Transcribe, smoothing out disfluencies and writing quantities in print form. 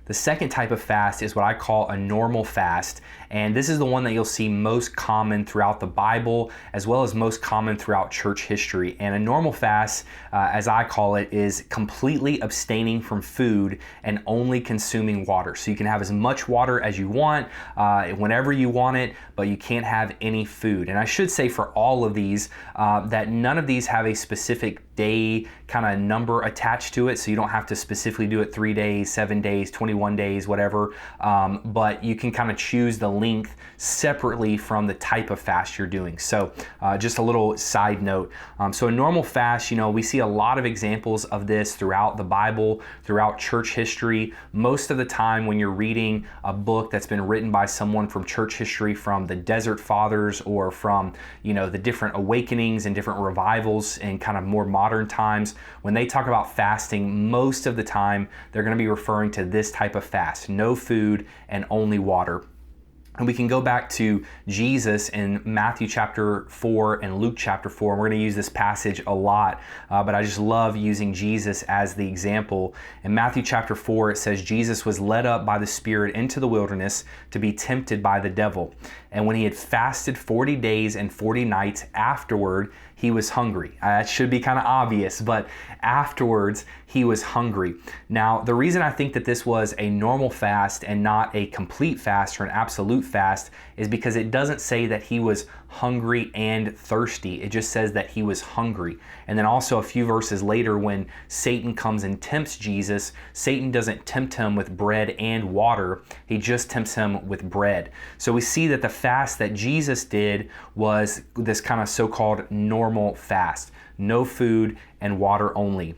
The second type of fast is what I call a normal fast, and this is the one that you'll see most common throughout the Bible as well as most common throughout church history. And a normal fast, as I call it, is completely abstaining from food and only consuming water. So you can have as much water as you want, whenever you want it, but you can't have any food. And I should say for all of these that none of these have a specific day kind of number attached to it, so you don't have to specifically do it 3 days, 7 days, 21 days, whatever, but you can kind of choose the length separately from the type of fast you're doing. So just a little side note. So a normal fast, we see a lot of examples of this throughout the Bible, throughout church history. Most of the time when you're reading a book that's been written by someone from church history, from the Desert Fathers or from the different awakenings and different revivals in kind of more modern times, when they talk about fasting, most of the time they're going to be referring to this type of fast: no food and only water. And we can go back to Jesus in Matthew chapter 4 and Luke chapter 4. And we're going to use this passage a lot, but I just love using Jesus as the example. In Matthew chapter 4, it says, Jesus was led up by the Spirit into the wilderness to be tempted by the devil. And when he had fasted 40 days and 40 nights afterward, he was hungry. That should be kind of obvious, but afterwards he was hungry. Now, the reason I think that this was a normal fast and not a complete fast or an absolute fast is because it doesn't say that he was hungry and thirsty. It just says that he was hungry. And then also a few verses later, when Satan comes and tempts Jesus, Satan doesn't tempt him with bread and water. He just tempts him with bread. So we see that the fast that Jesus did was this kind of so-called normal fast: no food and water only.